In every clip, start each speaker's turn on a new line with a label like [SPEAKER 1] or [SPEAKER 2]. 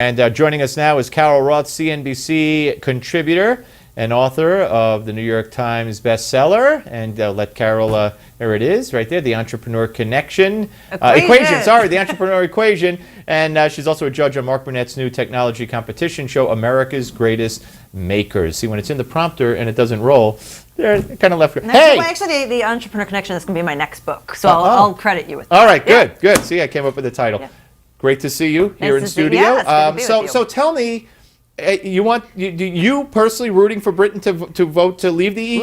[SPEAKER 1] And joining us now is Carol Roth, CNBC contributor and author of the New York Times bestseller. And let Carol, there it is, right there, the Entrepreneur Connection. Equation, sorry, the Entrepreneur Equation. And she's also a judge on Mark Burnett's new technology competition show, America's Greatest Makers. See, when it's in the prompter and it doesn't roll, they're kind of left.
[SPEAKER 2] No, hey! Well, actually, the Entrepreneur Connection is going to be my next book, so I'll credit you with that.
[SPEAKER 1] All right, good, good. See, I came up with the title. Yeah. Great to see you here in studio. So tell me, you personally rooting for Britain to vote to leave the EU?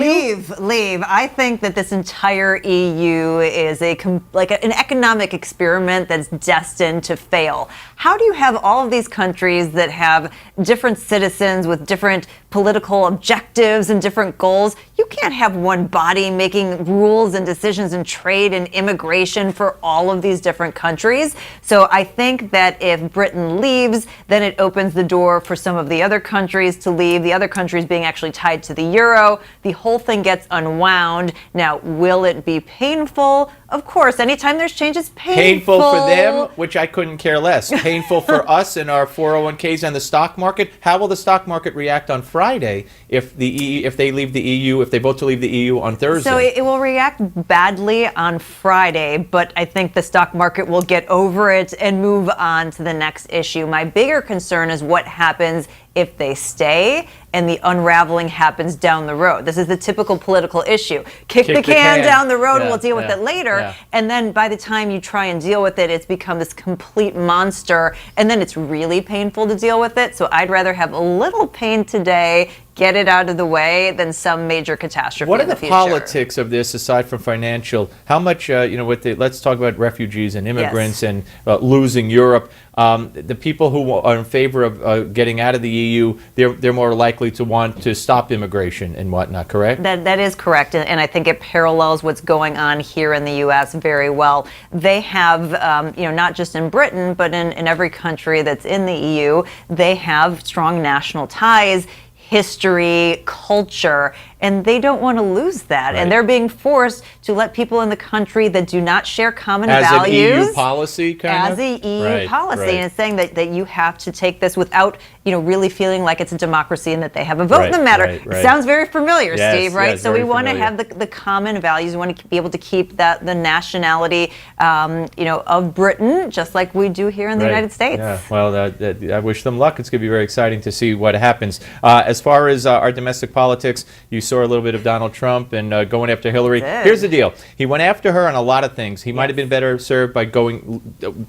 [SPEAKER 2] Leave. I think that this entire EU is an economic experiment that's destined to fail. How do you have all of these countries that have different citizens with different political objectives and different goals? You can't have one body making rules and decisions in trade and immigration for all of these different countries. So I think that if Britain leaves, then it opens the door for some of the other countries to leave, the other countries being actually tied to the euro. The whole thing gets unwound. Now, will it be painful? Of course, anytime there's change, it's painful.
[SPEAKER 1] Painful for them, which I couldn't care less. Painful for us and our 401ks and the stock market. How will the stock market react on Friday if they leave the EU, if they vote to leave the EU on Thursday?
[SPEAKER 2] So it will react badly on Friday, but I think the stock market will get over it and move on to the next issue. My bigger concern is what happens if they stay and the unraveling happens down the road. This is the typical political issue. Kick the can down the road and we'll deal with it later. Yeah. And then by the time you try and deal with it, it's become this complete monster. And then it's really painful to deal with it. So I'd rather have a little pain today, get it out of the way, than some major catastrophe in the future.
[SPEAKER 1] What are the politics of this aside from financial? How much, let's talk about refugees and immigrants and losing Europe. The people who are in favor of getting out of the EU, they're more likely to want to stop immigration and whatnot, correct?
[SPEAKER 2] That is correct, and I think it parallels what's going on here in the U.S. very well. They have, not just in Britain, but in every country that's in the EU, they have strong national ties, history, culture, and they don't want to lose that. Right. And they're being forced to let people in the country that do not share common values.
[SPEAKER 1] As an EU policy, kind of?
[SPEAKER 2] As an EU policy. Right. And it's saying that you have to take this without, really feeling like it's a democracy and that they have a vote in the matter. Right. Sounds very familiar, Steve, right?
[SPEAKER 1] Yes,
[SPEAKER 2] so we want to have the common values. We want to be able to keep the nationality, of Britain, just like we do here in the United States.
[SPEAKER 1] Yeah. Well, I wish them luck. It's going to be very exciting to see what happens. As far as our domestic politics, you saw a little bit of Donald Trump and going after Hillary. Here's the deal. He went after her on a lot of things. He might have been better served by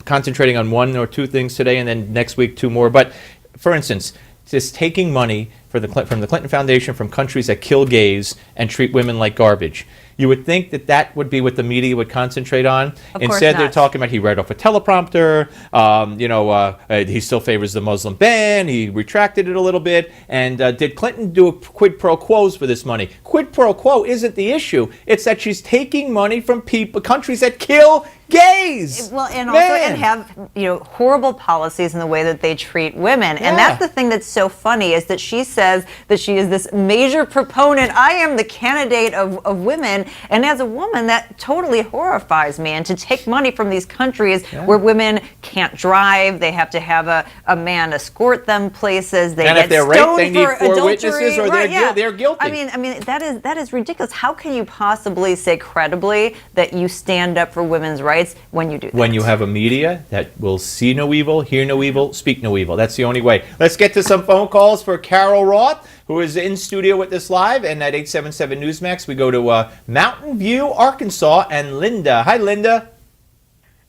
[SPEAKER 1] concentrating on one or two things today and then next week two more. But for instance, just taking money from the Clinton Foundation from countries that kill gays and treat women like garbage. You would think that would be what the media would concentrate on. Instead, they're talking about he read off a teleprompter. He still favors the Muslim ban. He retracted it a little bit. And did Clinton do a quid pro quos for this money? Quid pro quo isn't the issue. It's that she's taking money from countries that kill gays.
[SPEAKER 2] Well, and also have horrible policies in the way that they treat women. And that's the thing that's so funny is that she says that she is this major proponent. I am the candidate of women. And as a woman, that totally horrifies me. And to take money from these countries where women can't drive, they have to have a man escort them places. They get
[SPEAKER 1] if they're
[SPEAKER 2] stoned
[SPEAKER 1] raped, they need four
[SPEAKER 2] adultery.
[SPEAKER 1] Witnesses, or they're guilty.
[SPEAKER 2] I mean, that is ridiculous. How can you possibly say credibly that you stand up for women's rights when you do that?
[SPEAKER 1] When you have a media that will see no evil, hear no evil, speak no evil. That's the only way. Let's get to some phone calls for Carol Roth, who is in studio with us live, and at 877 Newsmax, we go to Mountain View, Arkansas, and Linda. Hi, Linda.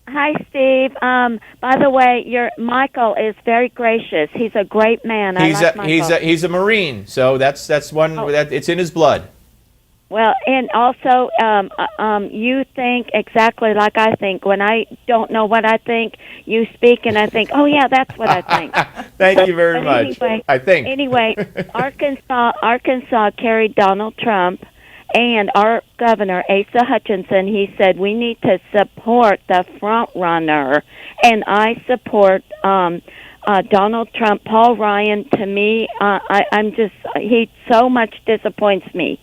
[SPEAKER 3] Hi, Steve. By the way, Michael is very gracious. He's a great man.
[SPEAKER 1] He's a Marine, so that's one that it's in his blood.
[SPEAKER 3] Well, and also, you think exactly like I think. When I don't know what I think, you speak, and I think, oh yeah, that's what I think.
[SPEAKER 1] Thank you very much.
[SPEAKER 3] Anyway, Arkansas carried Donald Trump, and our governor Asa Hutchinson. He said we need to support the front runner, and I support Donald Trump. Paul Ryan, to me, he so much disappoints me.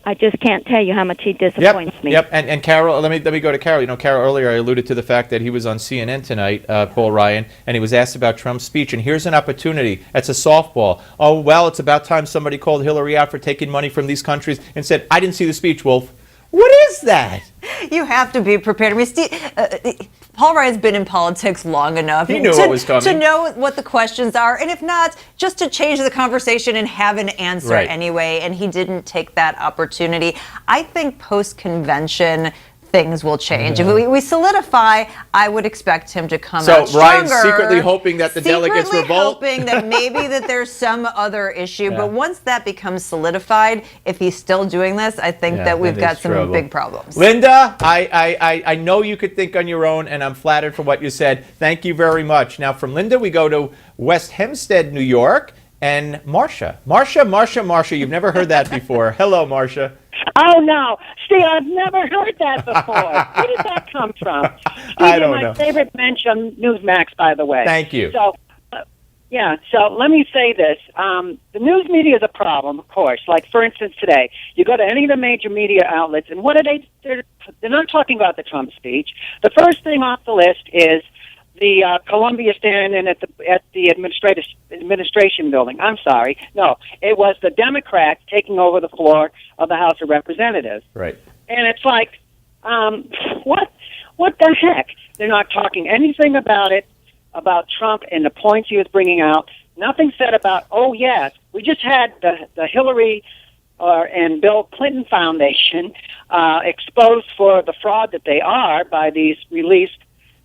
[SPEAKER 3] I just can't tell you how much he disappoints me.
[SPEAKER 1] Yep. And Carol, let me go to Carol. You know, Carol, earlier I alluded to the fact that he was on CNN tonight, Paul Ryan, and he was asked about Trump's speech. And here's an opportunity. It's a softball. Oh, well, it's about time somebody called Hillary out for taking money from these countries and said, I didn't see the speech, Wolf. What is that?
[SPEAKER 2] You have to be prepared. I mean, Paul Ryan's been in politics long enough
[SPEAKER 1] He knew what was coming.
[SPEAKER 2] to know what the questions are, and if not, just to change the conversation and have an answer anyway, and he didn't take that opportunity. I think post-convention, things will change. If we solidify, I would expect him to come out stronger.
[SPEAKER 1] So Ryan's secretly hoping that the delegates revolt?
[SPEAKER 2] Hoping that maybe that there's some other issue. But once that becomes solidified, if he's still doing this, I think that we've got some big problems.
[SPEAKER 1] Linda, I know you could think on your own, and I'm flattered for what you said. Thank you very much. Now, from Linda, we go to West Hempstead, New York, and Marcia. Marcia. You've never heard that before. Hello, Marcia.
[SPEAKER 4] Oh, no. See, I've never heard that before. Where did that come from?
[SPEAKER 1] I don't know.
[SPEAKER 4] My favorite mention, Newsmax, by the way.
[SPEAKER 1] Thank you.
[SPEAKER 4] So, so let me say this. The news media is a problem, of course. Like, for instance, today, you go to any of the major media outlets, and what are they? They're not talking about the Trump speech. The first thing off the list is the Columbia standing at the administration building. I'm sorry. No, it was the Democrats taking over the floor of the House of Representatives.
[SPEAKER 1] Right.
[SPEAKER 4] And it's like, what the heck? They're not talking anything about it, about Trump and the points he was bringing out. Nothing said about, oh, yes, we just had the Hillary and Bill Clinton Foundation exposed for the fraud that they are by these released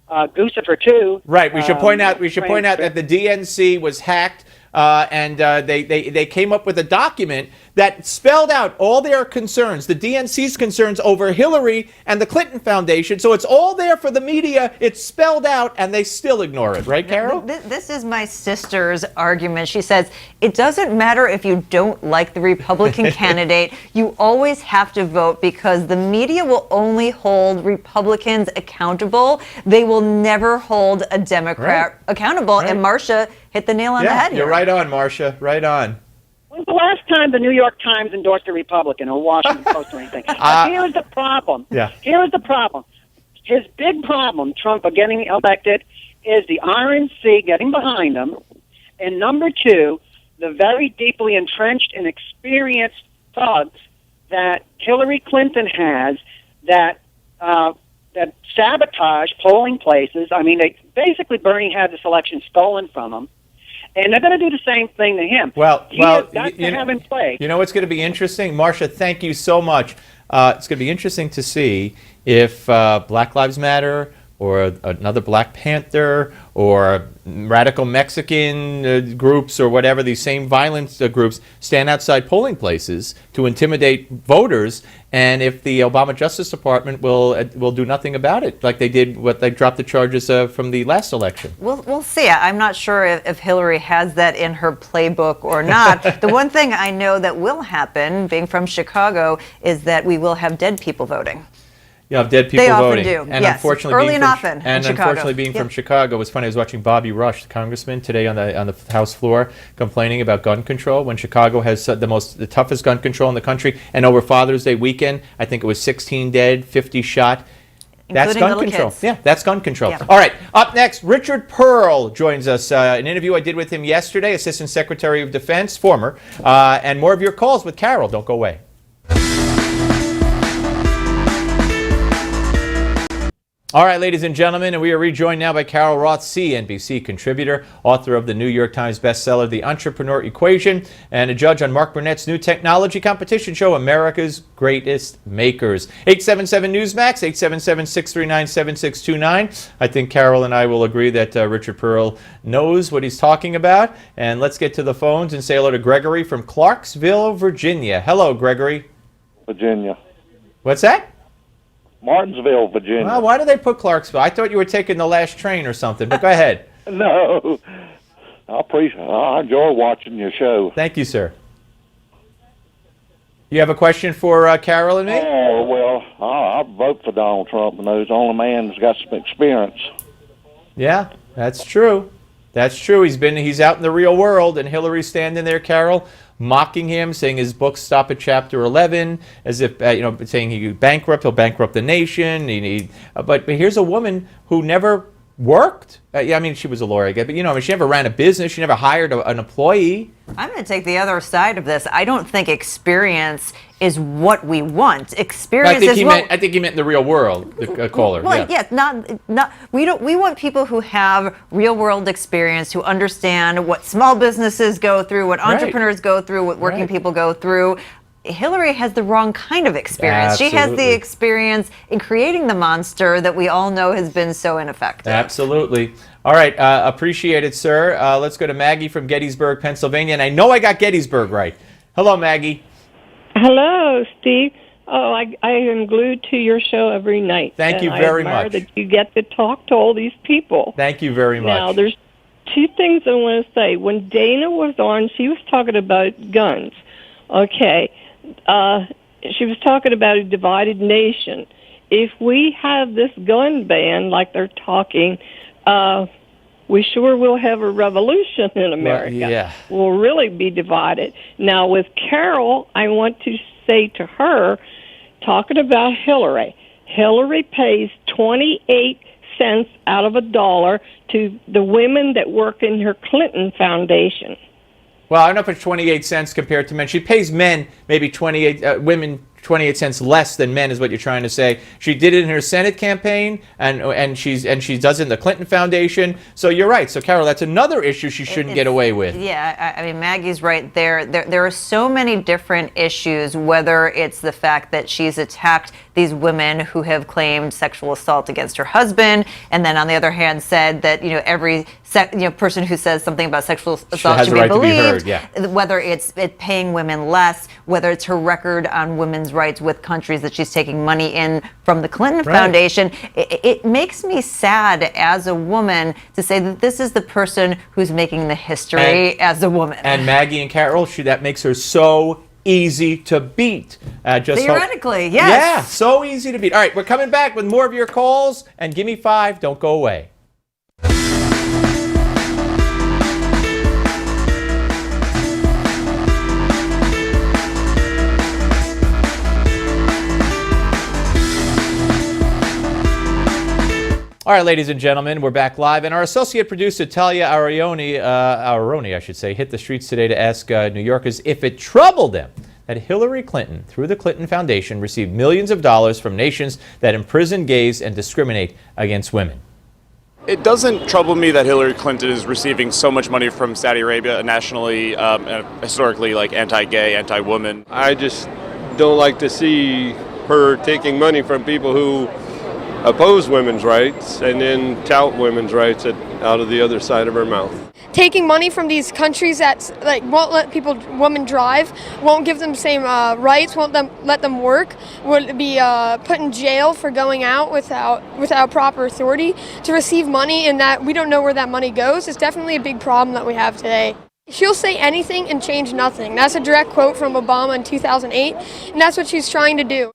[SPEAKER 4] Guccifer 2.
[SPEAKER 1] Right. We should point out that the DNC was hacked, and they came up with a document that spelled out all their concerns, the DNC's concerns over Hillary and the Clinton Foundation. So it's all there for the media. It's spelled out, and they still ignore it. Right, Carol?
[SPEAKER 2] This is my sister's argument. She says, it doesn't matter if you don't like the Republican candidate. You always have to vote because the media will only hold Republicans accountable. They will never hold a Democrat accountable.
[SPEAKER 1] Right.
[SPEAKER 2] And Marcia hit the nail on the head here.
[SPEAKER 1] You're right on, Marcia. Right on.
[SPEAKER 4] When's the last time the New York Times endorsed a Republican or Washington Post or anything? Here's the problem.
[SPEAKER 1] Yeah.
[SPEAKER 4] Here's the problem. His big problem, Trump getting elected, is the RNC getting behind him, and number two, the very deeply entrenched and experienced thugs that Hillary Clinton has that sabotage polling places. I mean, basically Bernie had this election stolen from him. And they're going to do the same thing to him.
[SPEAKER 1] Well,
[SPEAKER 4] that's to have him play.
[SPEAKER 1] You know what's going to be interesting? Marcia, thank you so much. It's going to be interesting to see if Black Lives Matter or another Black Panther or radical Mexican groups or whatever, these same violent groups stand outside polling places to intimidate voters, and if the Obama Justice Department will do nothing about it, like they did what they dropped the charges from the last election.
[SPEAKER 2] We'll see. I'm not sure if Hillary has that in her playbook or not. The one thing I know that will happen, being from Chicago, is that we will have dead people voting.
[SPEAKER 1] Yeah, of dead people voting.
[SPEAKER 2] They often do,
[SPEAKER 1] And
[SPEAKER 2] yes.
[SPEAKER 1] unfortunately,
[SPEAKER 2] Early
[SPEAKER 1] being
[SPEAKER 2] and
[SPEAKER 1] from,
[SPEAKER 2] often
[SPEAKER 1] and
[SPEAKER 2] in
[SPEAKER 1] unfortunately,
[SPEAKER 2] Chicago.
[SPEAKER 1] being from Chicago, it was funny. I was watching Bobby Rush, the congressman, today on the House floor, complaining about gun control when Chicago has the toughest gun control in the country. And over Father's Day weekend, I think it was 16 dead, 50 shot. That's gun control.
[SPEAKER 2] Kids.
[SPEAKER 1] Yeah, that's gun control.
[SPEAKER 2] Yeah.
[SPEAKER 1] All right, up next, Richard Pearl joins us. An interview I did with him yesterday, Assistant Secretary of Defense, former, and more of your calls with Carol. Don't go away. All right, ladies and gentlemen, and we are rejoined now by Carol Roth, CNBC contributor, author of the New York Times bestseller, The Entrepreneur Equation, and a judge on Mark Burnett's new technology competition show, America's Greatest Makers. 877-NEWSMAX, 877-639-7629. I think Carol and I will agree that Richard Pearl knows what he's talking about. And let's get to the phones and say hello to Gregory from Clarksville, Virginia. Hello, Gregory.
[SPEAKER 5] Virginia.
[SPEAKER 1] What's that?
[SPEAKER 5] Martinsville, Virginia.
[SPEAKER 1] Well, why do they put Clarksville? I thought you were taking the last train or something, but go ahead.
[SPEAKER 5] No, I enjoy watching your show.
[SPEAKER 1] Thank you, sir. You have a question for Carol and me?
[SPEAKER 5] Oh, well, I vote for Donald Trump, and he's the only man who's got some experience.
[SPEAKER 1] Yeah, that's true. That's true. He's out in the real world, and Hillary's standing there, Carol, mocking him, saying his books stop at chapter 11, as if saying he'll bankrupt the nation. But here's a woman who never worked. Yeah, I mean, she was a lawyer, I guess, but she never ran a business. She never hired an employee.
[SPEAKER 2] I'm going to take the other side of this. I don't think experience is what we want. Experience
[SPEAKER 1] I think he meant in the real world, the caller.
[SPEAKER 2] Well, yes, not. We want people who have real world experience, who understand what small businesses go through, what entrepreneurs go through, what working people go through. Hillary has the wrong kind of experience.
[SPEAKER 1] Absolutely.
[SPEAKER 2] She has the experience in creating the monster that we all know has been so ineffective.
[SPEAKER 1] Absolutely. All right. Appreciate it, sir. Let's go to Maggie from Gettysburg, Pennsylvania. And I know I got Gettysburg right. Hello, Maggie.
[SPEAKER 6] Hello, Steve. Oh, I am glued to your show every night.
[SPEAKER 1] Thank you very
[SPEAKER 6] much. I admire
[SPEAKER 1] much.
[SPEAKER 6] that you get to talk to all these people.
[SPEAKER 1] Thank you very much.
[SPEAKER 6] Now, there's two things I want to say. When Dana was on, she was talking about guns. Okay. She was talking about a divided nation. If we have this gun ban like they're talking, we sure will have a revolution in America.
[SPEAKER 1] Yeah.
[SPEAKER 6] We'll really be divided. Now, with Carol, I want to say to her, talking about Hillary, Hillary pays 28 cents out of a dollar to the women that work in her Clinton Foundation.
[SPEAKER 1] Well, I don't know if it's 28 cents compared to men. She pays men maybe 28, women 28 cents less than men is what you're trying to say. She did it in her Senate campaign, and she does it in the Clinton Foundation. So you're right. So Carol, that's another issue she shouldn't get away with.
[SPEAKER 2] Yeah, I mean, Maggie's right there. There are so many different issues, whether it's the fact that she's attacked these women who have claimed sexual assault against her husband, and then on the other hand said that every person who says something about sexual assault should be believed. Whether it's paying women less, whether it's her record on women's rights with countries that she's taking money in from the Clinton Foundation, it makes me sad as a woman to say that this is the person who's making the history as a woman.
[SPEAKER 1] And Maggie and Carol, that makes her so easy to beat.
[SPEAKER 2] Theoretically, yes.
[SPEAKER 1] Yeah, so easy to beat. All right, we're coming back with more of your calls, and give me 5. Don't go away. All right, ladies and gentlemen, we're back live, and our associate producer, Talia Aroni, hit the streets today to ask New Yorkers if it troubled them that Hillary Clinton, through the Clinton Foundation, received millions of dollars from nations that imprison gays and discriminate against women.
[SPEAKER 7] It doesn't trouble me that Hillary Clinton is receiving so much money from Saudi Arabia, nationally, historically, like anti-gay, anti-woman.
[SPEAKER 8] I just don't like to see her taking money from people who oppose women's rights and then tout women's rights out of the other side of her mouth.
[SPEAKER 9] Taking money from these countries that won't let women drive, won't give them the same rights, won't let them work, would be put in jail for going out without proper authority, to receive money and that we don't know where that money goes is definitely a big problem that we have today. She'll say anything and change nothing. That's a direct quote from Obama in 2008, and that's what she's trying to do.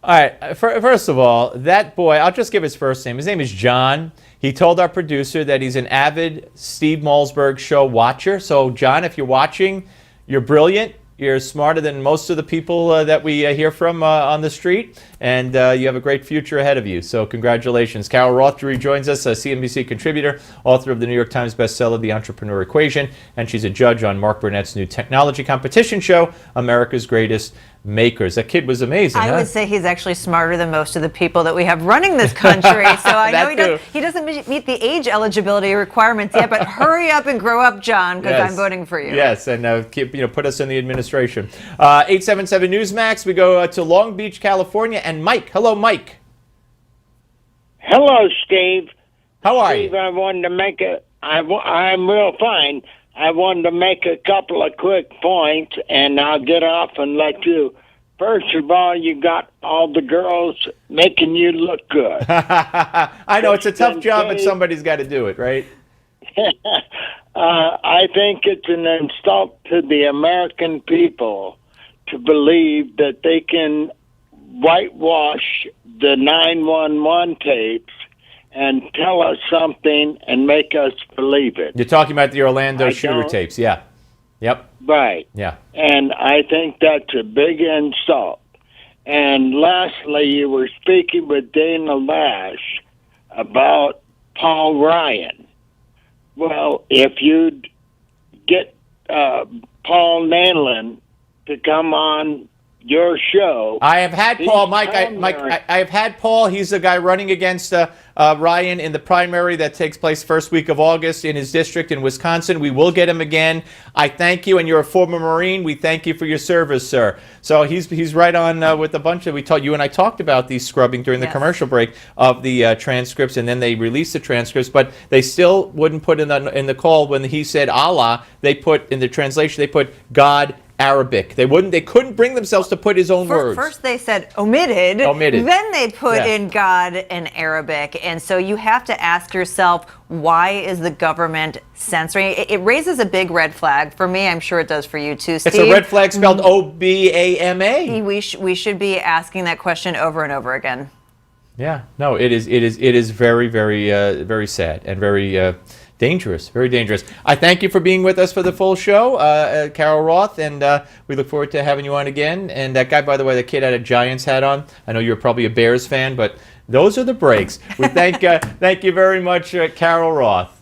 [SPEAKER 1] All right, first of all, that boy, I'll just give his first name. His name is John. He told our producer that he's an avid Steve Malzberg show watcher. So, John, if you're watching, you're brilliant. You're smarter than most of the people that we hear from on the street, and you have a great future ahead of you. So congratulations. Carol Roth rejoins us, a CNBC contributor, author of the New York Times bestseller, The Entrepreneur Equation, and she's a judge on Mark Burnett's new technology competition show, America's Greatest Makers. That kid was amazing.
[SPEAKER 2] I would say he's actually smarter than most of the people that we have running this country. So I know he doesn't meet the age eligibility requirements yet, but hurry up and grow up, John, because I'm voting for you.
[SPEAKER 1] Yes, and put us in the administration. 877 Newsmax. We go to Long Beach, California, and Mike. Hello, Mike.
[SPEAKER 10] Hello, Steve.
[SPEAKER 1] How are
[SPEAKER 10] Steve,
[SPEAKER 1] you?
[SPEAKER 10] I wanted to make I'm real fine. I wanted to make a couple of quick points, and I'll get off and let you. First of all, you got all the girls making you look good.
[SPEAKER 1] I know, it's a tough job, but somebody's got to do it, right?
[SPEAKER 10] I think it's an insult to the American people to believe that they can whitewash the 911 tapes and tell us something and make us believe it.
[SPEAKER 1] You're talking about the Orlando
[SPEAKER 10] I
[SPEAKER 1] shooter
[SPEAKER 10] don't-
[SPEAKER 1] tapes, yeah. Yep.
[SPEAKER 10] Right.
[SPEAKER 1] Yeah.
[SPEAKER 10] And I think that's a big insult. And lastly, you were speaking with Dana Lash about Paul Ryan. Well, if you'd get Paul Nalin to come on your show.
[SPEAKER 1] I have had Paul, Mike.
[SPEAKER 10] primary-
[SPEAKER 1] I have had Paul. He's the guy running against Ryan in the primary that takes place first week of August in his district in Wisconsin. We will get him again. I thank you, and you're a former Marine. We thank you for your service, sir. So he's right on with a bunch of. You and I talked about these scrubbing during the commercial break of the transcripts, and then they released the transcripts, but they still wouldn't put in the call when he said Allah. They put in the translation. They put God. Arabic. They couldn't bring themselves to put his own words.
[SPEAKER 2] First they said omitted.
[SPEAKER 1] Omitted.
[SPEAKER 2] Then they put in God in Arabic. And so you have to ask yourself, why is the government censoring? It raises a big red flag for me. I'm sure it does for you too, Steve.
[SPEAKER 1] It's a red flag spelled O-B-A-M-A.
[SPEAKER 2] We should be asking that question over and over again.
[SPEAKER 1] Yeah. No, it is very, very, very sad and very dangerous, very dangerous. I thank you for being with us for the full show, Carol Roth, and we look forward to having you on again. And that guy, by the way, the kid had a Giants hat on. I know you're probably a Bears fan, but those are the breaks. We thank you very much, Carol Roth.